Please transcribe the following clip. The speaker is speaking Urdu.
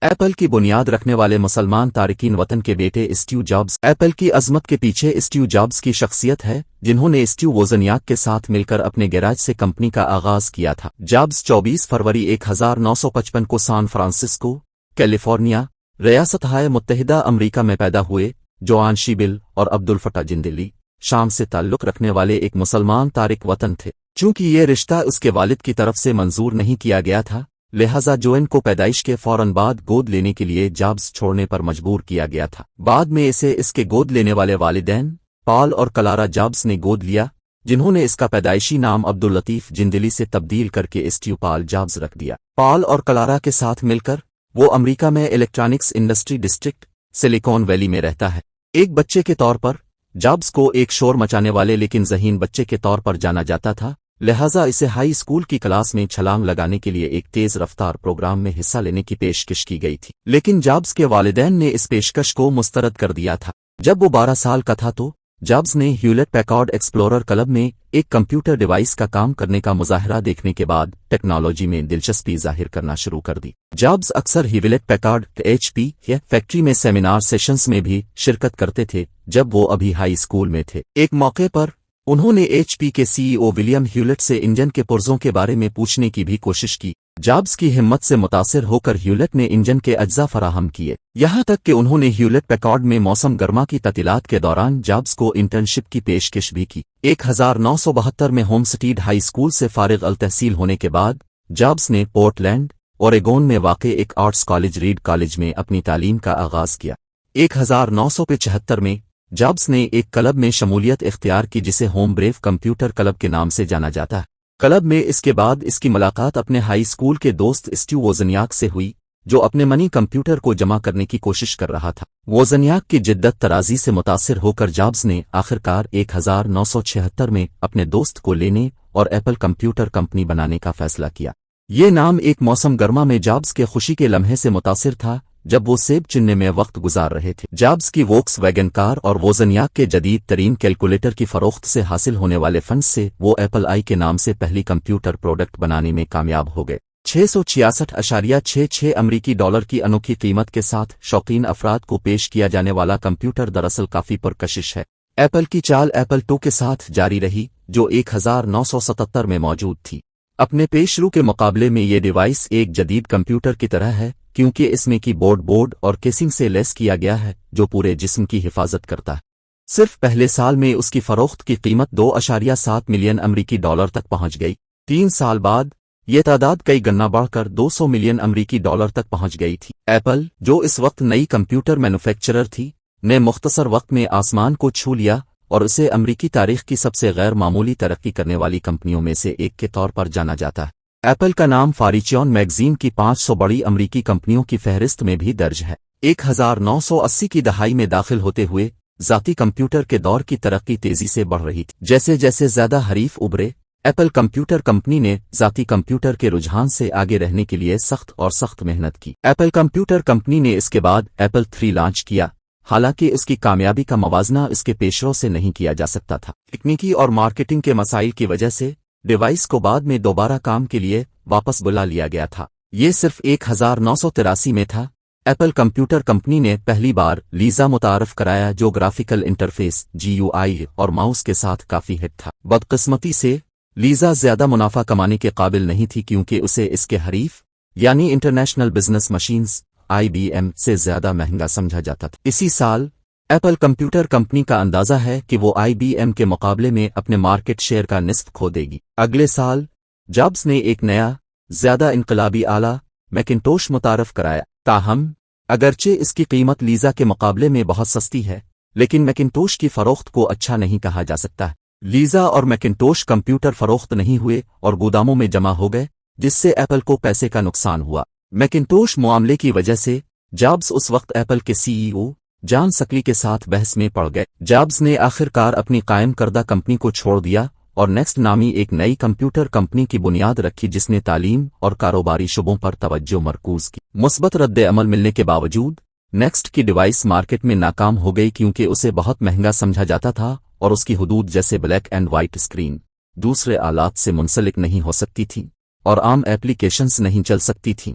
ایپل کی بنیاد رکھنے والے مسلمان تارکین وطن کے بیٹے اسٹیو جابز ایپل کی عظمت کے پیچھے اسٹیو جابز کی شخصیت ہے، جنہوں نے اسٹیو ووزنیاک کے ساتھ مل کر اپنے گیراج سے کمپنی کا آغاز کیا تھا۔ جابز 24 فروری 1955 کو سان فرانسسکو، کیلیفورنیا، ریاستہائے متحدہ امریکہ میں پیدا ہوئے۔ جوان شیبل اور عبدالفتاح جندلی شام سے تعلق رکھنے والے ایک مسلمان تارک وطن تھے۔ چونکہ یہ رشتہ اس کے والد کی طرف سے منظور نہیں کیا گیا تھا، لہذا جوان کو پیدائش کے فوراً بعد گود لینے کے لیے جابز چھوڑنے پر مجبور کیا گیا تھا۔ بعد میں اسے اس کے گود لینے والے والدین پال اور کلارا جابز نے گود لیا، جنہوں نے اس کا پیدائشی نام عبداللطیف جندلی سے تبدیل کر کے اسٹیو پال جابز رکھ دیا۔ پال اور کلارا کے ساتھ مل کر وہ امریکہ میں electronics industry district Silicon Valley میں رہتا ہے۔ ایک بچے کے طور پر جابز کو ایک شور مچانے والے لیکن ذہین بچے کے طور پر جانا جاتا تھا، لہٰذا اسے ہائی اسکول کی کلاس میں چھلانگ لگانے کے لیے ایک تیز رفتار پروگرام میں حصہ لینے کی پیشکش کی گئی تھی، لیکن جابز کے والدین نے اس پیشکش کو مسترد کر دیا تھا۔ جب وہ 12 سال کا تھا تو جابز نے ہیولٹ پیکارڈ ایکسپلورر کلب میں ایک کمپیوٹر ڈیوائس کا کام کرنے کا مظاہرہ دیکھنے کے بعد ٹیکنالوجی میں دلچسپی ظاہر کرنا شروع کر دی۔ جابز اکثر ہیولٹ پیکارڈ HP یا فیکٹری میں سیمینار سیشنز میں بھی شرکت کرتے تھے جب وہ ابھی ہائی اسکول میں تھے۔ ایک موقع پر انہوں نے HP کے CEO ولیم ہیولٹ سے انجن کے پرزوں کے بارے میں پوچھنے کی بھی کوشش کی۔ جابز کی ہمت سے متاثر ہو کر ہیولٹ نے انجن کے اجزاء فراہم کیے، یہاں تک کہ انہوں نے ہیولٹ پیکارڈ میں موسم گرما کی تعطیلات کے دوران جابز کو انٹرنشپ کی پیشکش بھی کی۔ 1972 میں ہومسٹیڈ ہائی اسکول سے فارغ التحصیل ہونے کے بعد جابز نے پورٹلینڈ، اوریگون میں واقع ایک آرٹس کالج ریڈ کالج میں اپنی تعلیم کا آغاز کیا۔ 1975 میں جابز نے ایک کلب میں شمولیت اختیار کی جسے ہوم بریو کمپیوٹر کلب کے نام سے جانا جاتا ہے۔ کلب میں اس کے بعد اس کی ملاقات اپنے ہائی اسکول کے دوست اسٹیو ووزنیاک سے ہوئی، جو اپنے منی کمپیوٹر کو جمع کرنے کی کوشش کر رہا تھا۔ ووزنیاک کی جدت طرازی سے متاثر ہو کر جابز نے آخرکار 1976 میں اپنے دوست کو لینے اور ایپل کمپیوٹر کمپنی بنانے کا فیصلہ کیا۔ یہ نام ایک موسم گرما میں جابز کے خوشی کے لمحے سے متاثر تھا جب وہ سیب چننے میں وقت گزار رہے تھے۔ جابز کی ووکس ویگن کار اور ووزنیاک کے جدید ترین کیلکولیٹر کی فروخت سے حاصل ہونے والے فنڈز سے وہ ایپل آئی کے نام سے پہلی کمپیوٹر پروڈکٹ بنانے میں کامیاب ہو گئے۔ 666.66 امریکی ڈالر کی انوکھی قیمت کے ساتھ شوقین افراد کو پیش کیا جانے والا کمپیوٹر دراصل کافی پرکشش ہے۔ ایپل کی چال ایپل II کے ساتھ جاری رہی، جو 1977 میں موجود تھی۔ اپنے پیشرو کے مقابلے میں یہ ڈیوائس ایک جدید کمپیوٹر کی طرح ہے، کیونکہ اس میں کی بورڈ اور کیسنگ سے لیس کیا گیا ہے جو پورے جسم کی حفاظت کرتا ہے۔ صرف پہلے سال میں اس کی فروخت کی قیمت 2.7 ملین امریکی ڈالر تک پہنچ گئی۔ 3 سال بعد یہ تعداد کئی گنا بڑھ کر 200 ملین امریکی ڈالر تک پہنچ گئی تھی۔ ایپل، جو اس وقت نئی کمپیوٹر مینوفیکچرر تھی، نے مختصر وقت میں آسمان کو چھو لیا اور اسے امریکی تاریخ کی سب سے غیر معمولی ترقی کرنے والی کمپنیوں میں سے ایک کے طور پر جانا جاتا ہے۔ ایپل کا نام فارچیون میگزین کی 500 بڑی امریکی کمپنیوں کی فہرست میں بھی درج ہے۔ 1980 کی دہائی میں داخل ہوتے ہوئے ذاتی کمپیوٹر کے دور کی ترقی تیزی سے بڑھ رہی تھی۔ جیسے جیسے زیادہ حریف ابھرے، ایپل کمپیوٹر کمپنی نے ذاتی کمپیوٹر کے رجحان سے آگے رہنے کے لیے سخت محنت کی۔ ایپل کمپیوٹر کمپنی نے اس کے بعد ایپل III لانچ کیا، حالانکہ اس کی کامیابی کا موازنہ اس کے پیشرو سے نہیں کیا جا سکتا تھا۔ تکنیکی اور مارکیٹنگ کے مسائل کی وجہ سے ڈیوائس کو بعد میں دوبارہ کام کے لیے واپس بلا لیا گیا تھا۔ یہ صرف 1983 میں تھا۔ ایپل کمپیوٹر کمپنی نے پہلی بار لیزا متعارف کرایا، جو گرافیکل انٹرفیس GUI اور ماؤس کے ساتھ کافی ہٹ تھا۔ بدقسمتی سے لیزا زیادہ منافع کمانے کے قابل نہیں تھی، کیونکہ اسے اس کے حریف یعنی انٹرنیشنل بزنس مشینز IBM سے زیادہ مہنگا سمجھا جاتا تھا۔ اسی سال ایپل کمپیوٹر کمپنی کا اندازہ ہے کہ وہ IBM کے مقابلے میں اپنے مارکیٹ شیئر کا نصف کھو دے گی۔ اگلے سال جابز نے ایک نیا، زیادہ انقلابی آلہ میکنٹوش متعارف کرایا۔ تاہم اگرچہ اس کی قیمت لیزا کے مقابلے میں بہت سستی ہے، لیکن میکنٹوش کی فروخت کو اچھا نہیں کہا جا سکتا ہے۔ لیزا اور میکنٹوش کمپیوٹر فروخت نہیں ہوئے اور گوداموں میں جمع ہو گئے، جس سے ایپل کو پیسے کا نقصان ہوا۔ میکنٹوش معاملے کی وجہ سے جابز اس وقت ایپل کے CEO جان سکلی کے ساتھ بحث میں پڑ گئے۔ جابز نے آخرکار اپنی قائم کردہ کمپنی کو چھوڑ دیا اور نیکسٹ نامی ایک نئی کمپیوٹر کمپنی کی بنیاد رکھی، جس نے تعلیم اور کاروباری شعبوں پر توجہ مرکوز کی۔ مثبت رد عمل ملنے کے باوجود نیکسٹ کی ڈیوائس مارکیٹ میں ناکام ہو گئی، کیونکہ اسے بہت مہنگا سمجھا جاتا تھا اور اس کی حدود جیسے بلیک اینڈ وائٹ اسکرین دوسرے آلات سے منسلک نہیں ہو سکتی تھی اور عام ایپلیکیشنز نہیں چل سکتی تھیں۔